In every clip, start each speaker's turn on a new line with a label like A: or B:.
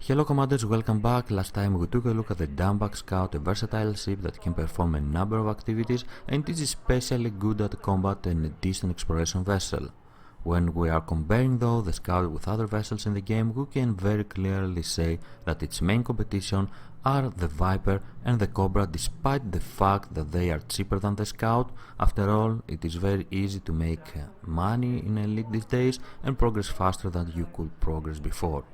A: Hello Commanders, welcome back. Last time we took a look at the Diamondback Scout, a versatile ship that can perform a number of activities and is especially good at combat and a distant exploration vessel. When we are comparing though the Scout with other vessels in the game, we can very clearly say that its main competition are the Viper and the Cobra, despite the fact that they are cheaper than the Scout. After all, it is very easy to make money in Elite these days and progress faster than you could progress before.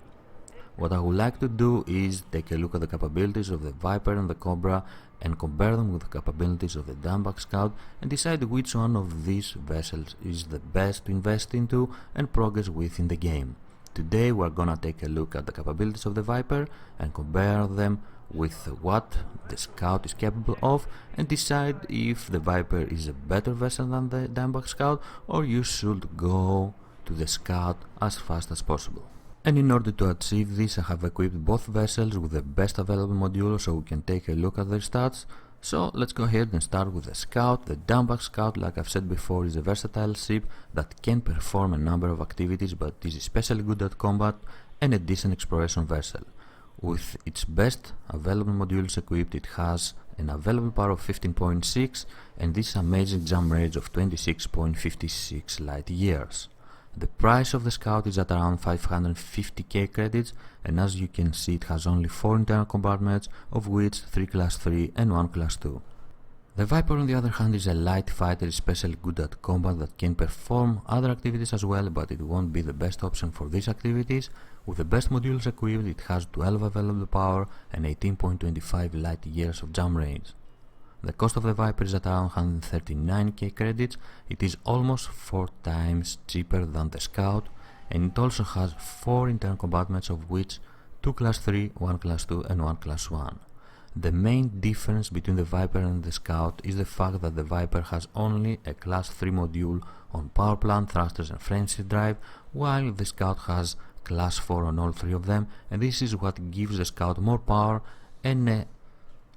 A: What I would like to do is take a look at the capabilities of the Viper and the Cobra and compare them with the capabilities of the Diamondback Scout and decide which one of these vessels is the best to invest into and progress with in the game. Today we are gonna take a look at the capabilities of the Viper and compare them with what the Scout is capable of and decide if the Viper is a better vessel than the Diamondback Scout or you should go to the Scout as fast as possible. And in order to achieve this, I have equipped both vessels with the best available module so we can take a look at their stats. So let's go ahead and start with the Scout. The Diamondback Scout, like I've said before, is a versatile ship that can perform a number of activities but is especially good at combat and a decent exploration vessel. With its best available modules equipped, it has an available power of 15.6 and this amazing jump range of 26.56 light years. The price of the Scout is at around 550k credits, and as you can see it has only 4 internal compartments, of which 3 class 3 and 1 class 2. The Viper on the other hand is a light fighter especially good at combat that can perform other activities as well, but it won't be the best option for these activities. With the best modules equipped, it has 12 available power and 18.25 light years of jump range. The cost of the Viper is at around 139k credits. It is almost 4 times cheaper than the Scout, and it also has 4 internal compartments, of which 2 class 3, 1 class 2 and 1 class 1. The main difference between the Viper and the Scout is the fact that the Viper has only a class 3 module on power plant, thrusters and frameshift drive, while the Scout has class 4 on all 3 of them, and this is what gives the Scout more power and a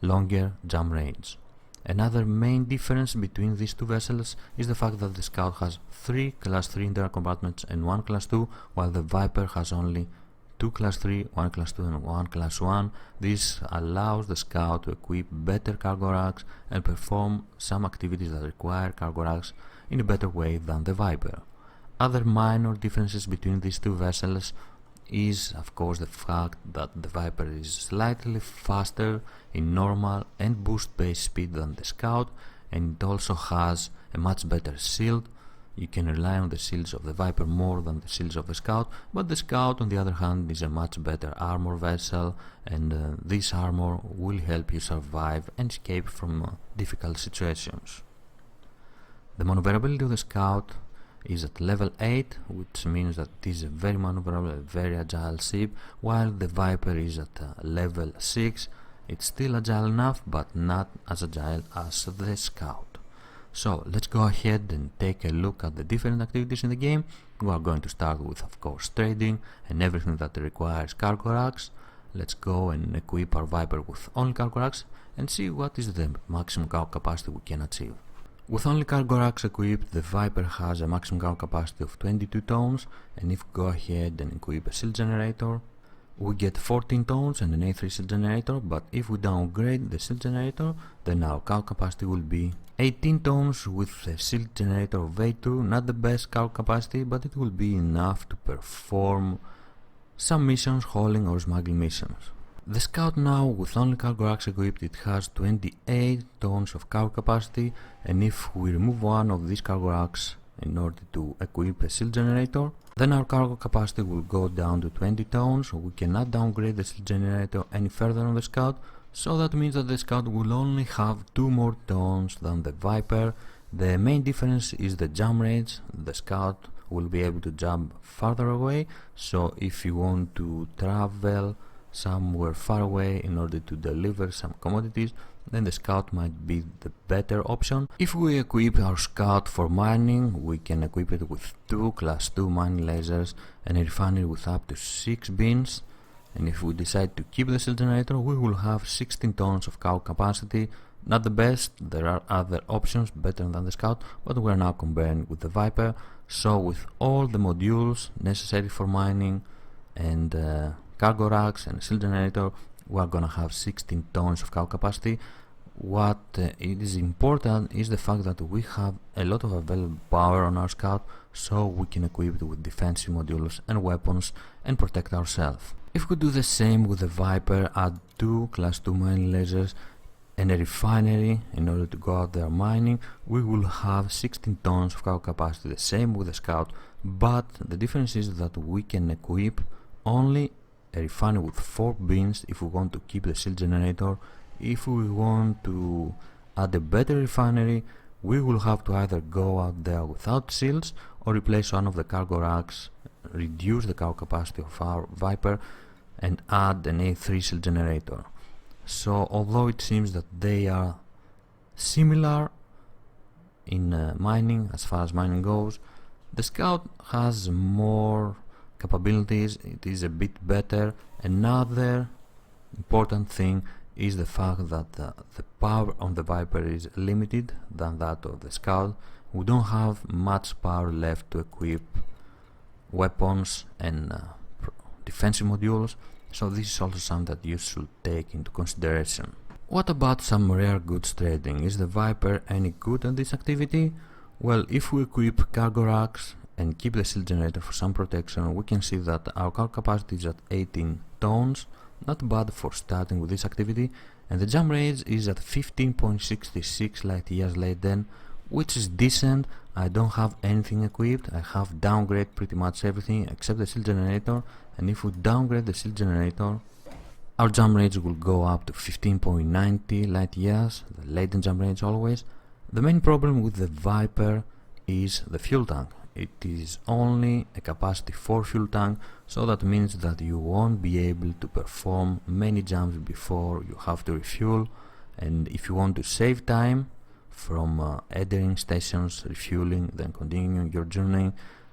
A: longer jump range. Another main difference between these two vessels is the fact that the Scout has 3 class 3 internal compartments and 1 class 2, while the Viper has only 2 class 3, 1 class 2 and 1 class 1. This allows the Scout to equip better cargo racks and perform some activities that require cargo racks in a better way than the Viper. Other minor differences between these two vessels is of course the fact that the Viper is slightly faster in normal and boost based speed than the Scout, and it also has a much better shield. You can rely on the shields of the Viper more than the shields of the Scout, but the Scout on the other hand is a much better armor vessel, and this armor will help you survive and escape from difficult situations. The maneuverability of the Scout is at level 8, which means that it is a very maneuverable, very agile ship, while the Viper is at level 6. It's still agile enough, but not as agile as the Scout. So let's go ahead and take a look at the different activities in the game. We are going to start with, of course, trading and everything that requires cargo racks. Let's go and equip our Viper with only cargo racks and see what is the maximum cargo capacity we can achieve. With only cargo racks equipped, the Viper has a maximum cargo capacity of 22 tons, and if we go ahead and equip a shield generator, we get 14 tons and an A3 shield generator, but if we downgrade the shield generator, then our cargo capacity will be 18 tons with a shield generator of A2, not the best cargo capacity, but it will be enough to perform some missions, hauling or smuggling missions. The Scout now, with only cargo racks equipped, it has 28 tons of cargo capacity, and if we remove one of these cargo racks in order to equip a shield generator, then our cargo capacity will go down to 20 tons. We cannot downgrade the shield generator any further on the Scout, so that means that the Scout will only have 2 more tons than the Viper. The main difference is the jump range. The Scout will be able to jump farther away, so if you want to travel somewhere far away in order to deliver some commodities, then the Scout might be the better option. If we equip our Scout for mining, we can equip it with 2 class 2 mining lasers and a refinery with up to 6 bins, and if we decide to keep the shield generator, we will have 16 tons of cargo capacity. Not the best, there are other options better than the Scout, but we are now comparing with the Viper. So with all the modules necessary for mining and cargo racks and a shield generator, we are gonna have 16 tons of cargo capacity. What it is important is the fact that we have a lot of available power on our Scout, so we can equip it with defensive modules and weapons and protect ourselves. If we do the same with the Viper, add 2 class 2 mining lasers and a refinery in order to go out there mining, we will have 16 tons of cargo capacity, the same with the Scout, but the difference is that we can equip only a refinery with 4 bins if we want to keep the shield generator. If we want to add a better refinery, we will have to either go out there without shields or replace one of the cargo racks, reduce the cargo capacity of our Viper and add an A3 shield generator. So although it seems that they are similar in mining, as far as mining goes, the Scout has more capabilities, it is a bit better. Another important thing is the fact that the power on the Viper is limited than that of the Scout. We don't have much power left to equip weapons and defensive modules, so this is also something that you should take into consideration. What about some rare goods trading? Is the Viper any good at this activity? Well, if we equip cargo racks and keep the shield generator for some protection, we can see that our cargo capacity is at 18 tons, not bad for starting with this activity, and the jump range is at 15.66 light years later, which is decent. I don't have anything equipped, I have downgraded pretty much everything except the shield generator, and if we downgrade the shield generator, our jump range will go up to 15.90 light years, the latent jump range always. The main problem with the Viper is the fuel tank. It is only a capacity 4 fuel tank, so that means that you won't be able to perform many jumps before you have to refuel, and if you want to save time from entering stations, refueling, then continuing your journey,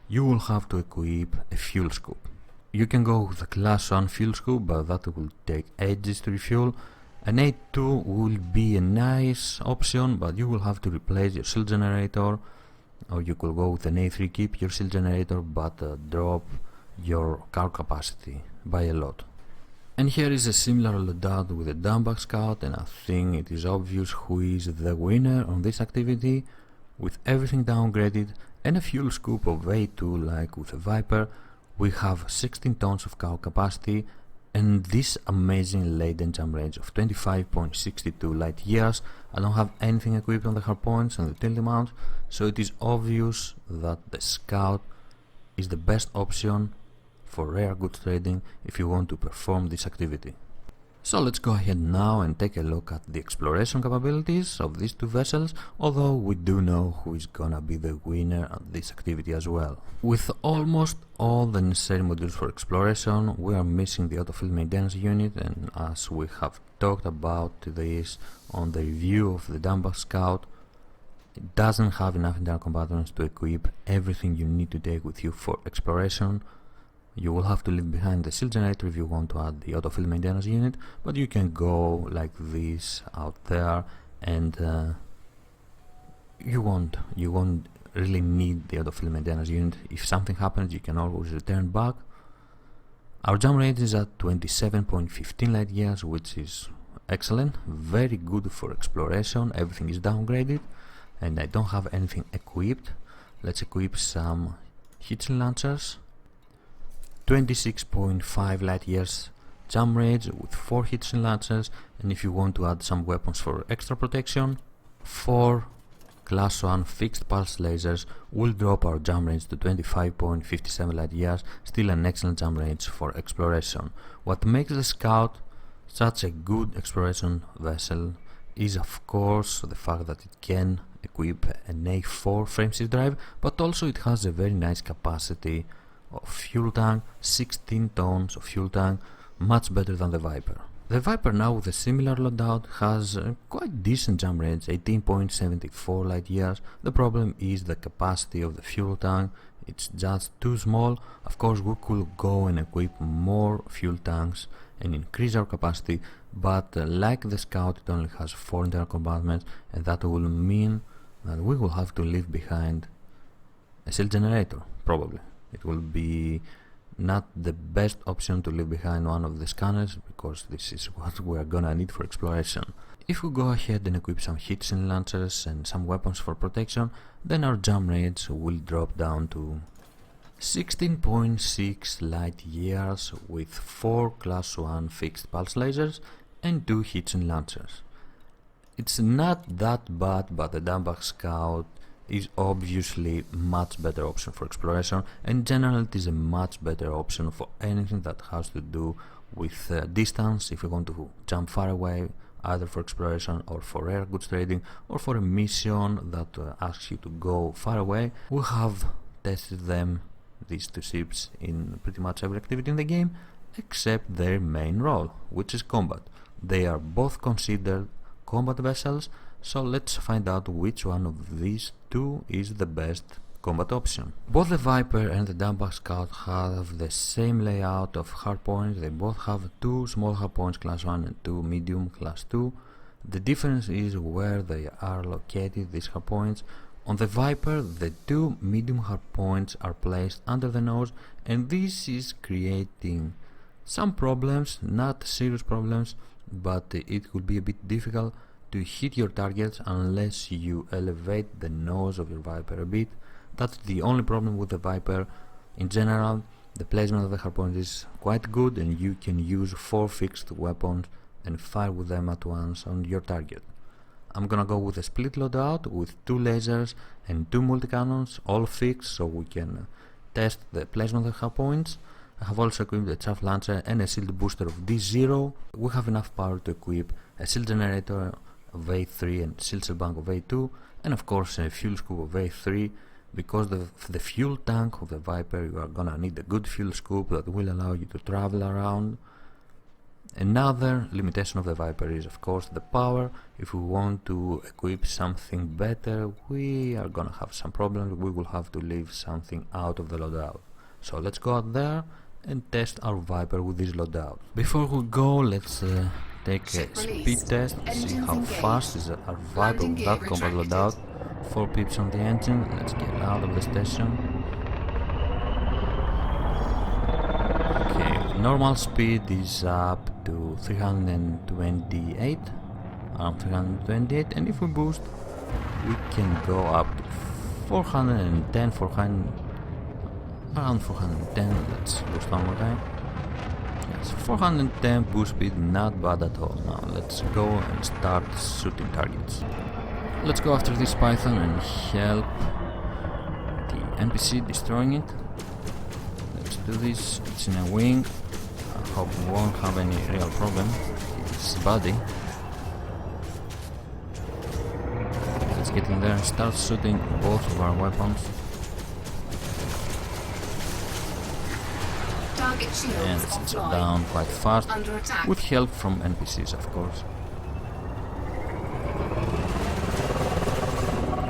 A: you will have to equip a fuel scoop. You can go with a class 1 fuel scoop, but that will take ages to refuel. An A2 will be a nice option, but you will have to replace your shield generator, or you could go with an A3, keep your shield generator, but drop your cargo capacity by a lot. And here is a similar loadout with the Diamondback Scout, and I think it is obvious who is the winner on this activity. With everything downgraded and a fuel scoop of A2 like with the Viper, we have 16 tons of cargo capacity and this amazing latent jump range of 25.62 light years. I don't have anything equipped on the hardpoints and the tilt mount, so it is obvious that the Scout is the best option for rare goods trading if you want to perform this activity. So let's go ahead now and take a look at the exploration capabilities of these two vessels, although we do know who is gonna be the winner at this activity as well. With almost all the necessary modules for exploration, we are missing the autofield maintenance unit, and as we have talked about this on the review of the Diamondback Scout, it doesn't have enough internal compartments to equip everything you need to take with you for exploration. You will have to leave behind the shield generator if you want to add the autofield maintenance unit, but you can go like this out there, and you won't really need the autofield maintenance unit. If something happens, you can always return back. Our jump range is at 27.15 light years, which is excellent, very good for exploration. Everything is downgraded and I don't have anything equipped. Let's equip some hitching launchers. 26.5 light years jump range with 4 hitching launchers, and if you want to add some weapons for extra protection, 4 class 1 fixed pulse lasers will drop our jump range to 25.57 light years, still an excellent jump range for exploration. What makes the Scout such a good exploration vessel is of course the fact that it can equip an A4 frameshift drive, but also it has a very nice capacity of fuel tank, 16 tons of fuel tank, much better than the Viper. The Viper now with a similar loadout has a quite decent jump range, 18.74 light years. The problem is the capacity of the fuel tank, it's just too small. Of course we could go and equip more fuel tanks and increase our capacity, but like the Scout it only has 4 internal compartments, and that will mean that we will have to leave behind a shield generator, probably. It will be not the best option to leave behind one of the scanners, because this is what we are gonna need for exploration. If we go ahead and equip some heatsink launchers and some weapons for protection, then our jump range will drop down to 16.6 light years with 4 class 1 fixed pulse lasers and 2 heatsink launchers. It's not that bad, but the Diamondback Scout is obviously much better option for exploration, and in general it is a much better option for anything that has to do with distance. If you want to jump far away, either for exploration or for rare goods trading or for a mission that asks you to go far away, we have tested them, these two ships, in pretty much every activity in the game except their main role, which is combat. They are both considered combat vessels, so let's find out which one of these two is the best combat option. Both the Viper and the Diamondback Scout have the same layout of hardpoints. They both have 2 small hardpoints class 1 and 2 medium class 2. The difference is where they are located, these hardpoints. On the Viper, the 2 medium hardpoints are placed under the nose, and this is creating some problems, not serious problems, but it will be a bit difficult to hit your targets unless you elevate the nose of your Viper a bit. That's the only problem with the Viper. In general, the placement of the hardpoint is quite good, and you can use 4 fixed weapons and fire with them at once on your target. I'm gonna go with a split loadout with 2 lasers and 2 multi-cannons, all fixed, so we can test the placement of the hardpoints. I have also equipped a chaff launcher and a shield booster of D0. We have enough power to equip a shield generator of A3 and shield cell bank of A2, and of course a fuel scoop of A3. Because the fuel tank of the Viper, you are gonna need a good fuel scoop that will allow you to travel around. Another limitation of the Viper is of course the power. If we want to equip something better, we are gonna have some problems. We will have to leave something out of the loadout. So let's go out there and test our Viper with this loadout. Before we go, let's take a speed test to see how fast is our Viper with that combat loadout. 4 pips on the engine. Let's get out of the station. Okay, normal speed is up to 328, around 328, and if we boost, we can go up to 410, around 410. Let's boost one more time. Yes, 410 boost speed, not bad at all. Now let's go and start shooting targets. Let's go after this Python and help the NPC destroying it. Let's do this. It's in a wing. I hope we won't have any real problem. It's body. Let's get in there and start shooting both of our weapons. And the shields are down quite fast, with help from NPCs of course.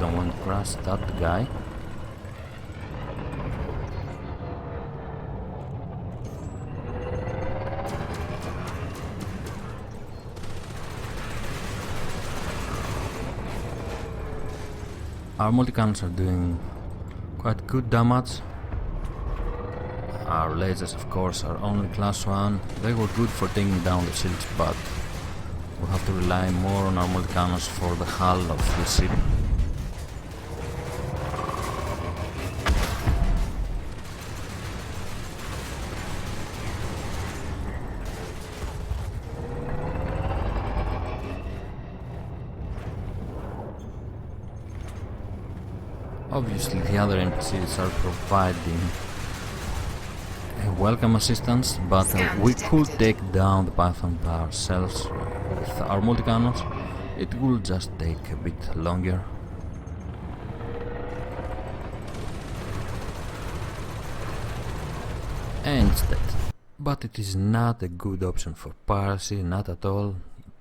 A: Don't want to crash that guy. Our multi-cannons are doing quite good damage. Our lasers of course are only class 1. They were good for taking down the shields, but we have to rely more on our multi-cannons for the hull of the ship. Obviously the other NPCs are providing a welcome assistance, but we could take down the Python by ourselves with our multi-cannons. It will just take a bit longer. And it's dead. But it is not a good option for piracy, not at all,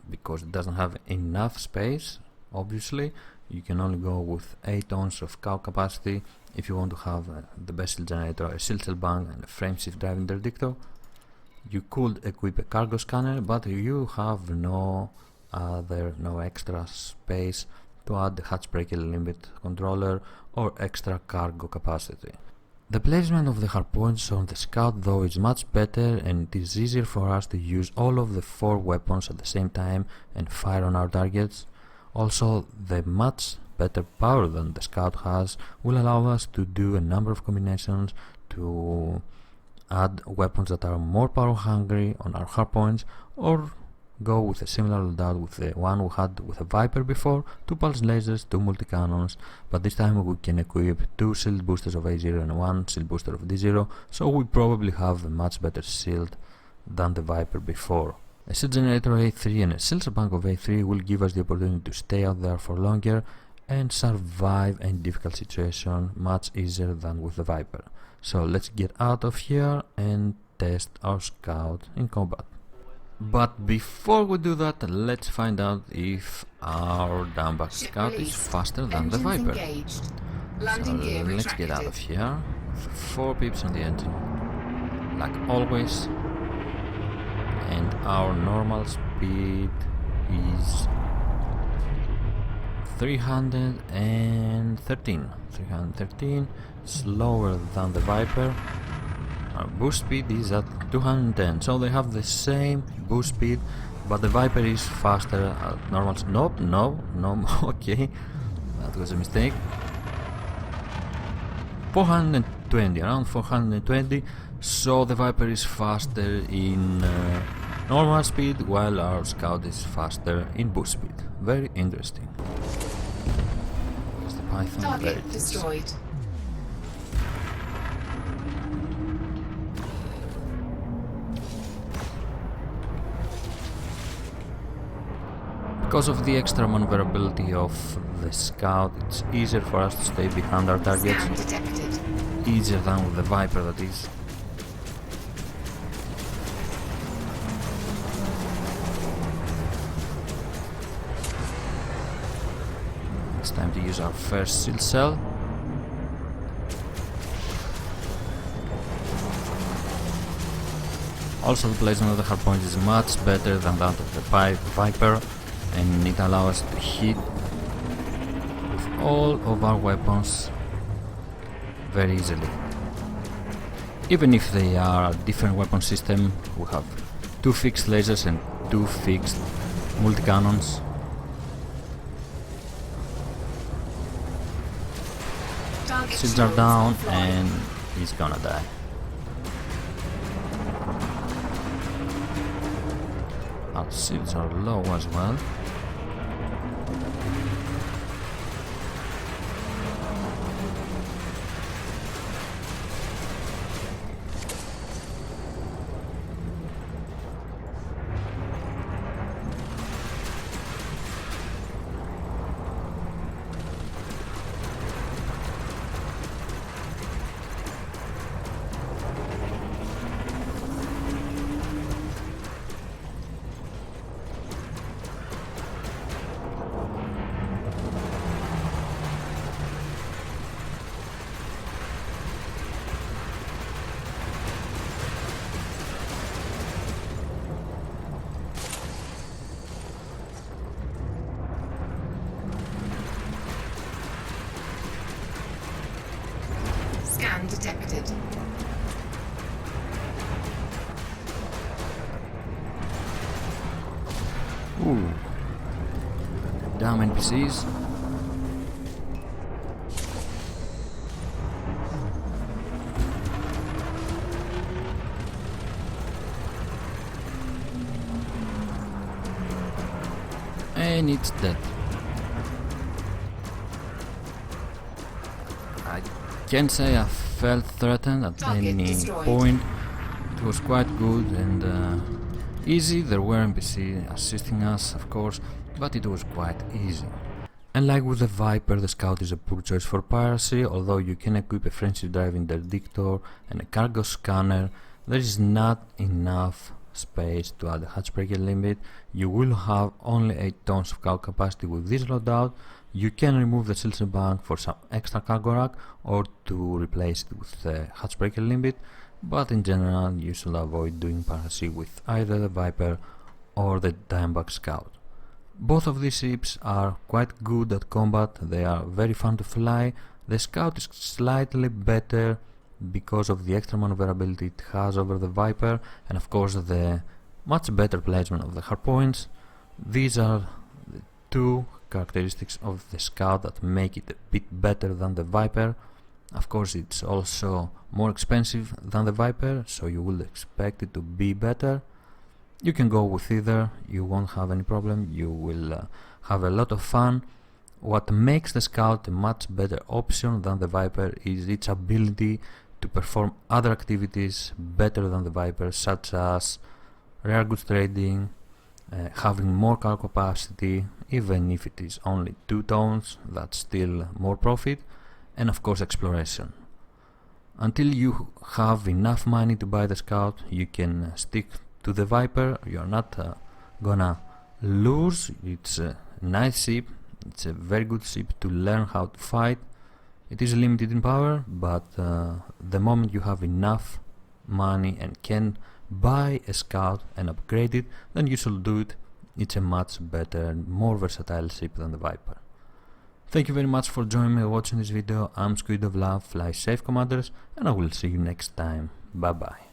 A: because it doesn't have enough space. Obviously you can only go with 8 tons of cow capacity if you want to have the best shield generator, a shield cell bank and a frame shift drive interdictor. You could equip a cargo scanner, but you have no extra space to add the hatch breaker limit controller or extra cargo capacity. The placement of the hardpoints on the Scout though is much better, and it is easier for us to use all of the 4 weapons at the same time and fire on our targets. Also, the much better power than the Scout has will allow us to do a number of combinations to add weapons that are more power hungry on our hardpoints, or go with a similar loadout with the one we had with a Viper before, 2 pulse lasers, 2 multi-cannons, but this time we can equip 2 shield boosters of A0 and 1 shield booster of D0, so we probably have a much better shield than the Viper before. A shield generator A3 and a shelter bank of A3 will give us the opportunity to stay out there for longer and survive a difficult situation much easier than with the Viper. So let's get out of here and test our Scout in combat. But before we do that, let's find out if our Diamondback Scout is faster than the Viper. So let's get out of here. 4 pips on the engine, like always, and our normal speed is 313, slower than the Viper. Our boost speed is at 210, so they have the same boost speed, but the Viper is faster at normal. Nope, no, okay, that was a mistake. 420, around 420, so the Viper is faster in normal speed, while our Scout is faster in boost speed. Very interesting. Where's the Python?
B: Target destroyed.
A: Because of the extra maneuverability of the Scout, it's easier for us to stay behind our targets. Easier than with the Viper, that is. It's time to use our first shield cell. Also, the placement of the hardpoint is much better than that of the Viper, and it allows us to hit with all of our weapons very easily. Even if they are a different weapon system, we have 2 fixed lasers and 2 fixed multi-cannons. Shields are down and he's gonna die. Our shields are low as well.
B: Scan detected.
A: Ooh. Damn NPCs. And it's dead. I can't say I felt threatened at any point. It was quite good and easy. There were NPC assisting us, of course, but it was quite easy. And like with the Viper, the Scout is a poor choice for piracy. Although you can equip a friendship drive interdictor and a cargo scanner, there is not enough space to add a hatchbreaker limit. You will have only 8 tons of cargo capacity with this loadout. You can remove the shelter bank for some extra cargo rack or to replace it with the hatchbreaker limit, but in general you should avoid doing piracy with either the Viper or the Diamondback Scout. Both of these ships are quite good at combat, they are very fun to fly. The Scout is slightly better because of the extra maneuverability it has over the Viper, and of course the much better placement of the hardpoints. These are the two characteristics of the Scout that make it a bit better than the Viper. Of course it's also more expensive than the Viper, so you will expect it to be better. You can go with either, you won't have any problem, you will have a lot of fun. What makes the Scout a much better option than the Viper is its ability to perform other activities better than the Viper, such as rare goods trading, having more car capacity, even if it is only 2 tones, that's still more profit, and of course exploration. Until you have enough money to buy the Scout, you can stick to the Viper. You're not gonna lose. It's a nice ship, it's a very good ship to learn how to fight. It is limited in power, but the moment you have enough money and can buy a Scout and upgrade it, then you should do it. It's a much better and more versatile ship than the Viper. Thank you very much for joining me watching this video. I'm Squid of Love, fly safe commanders, and I will see you next time. Bye bye.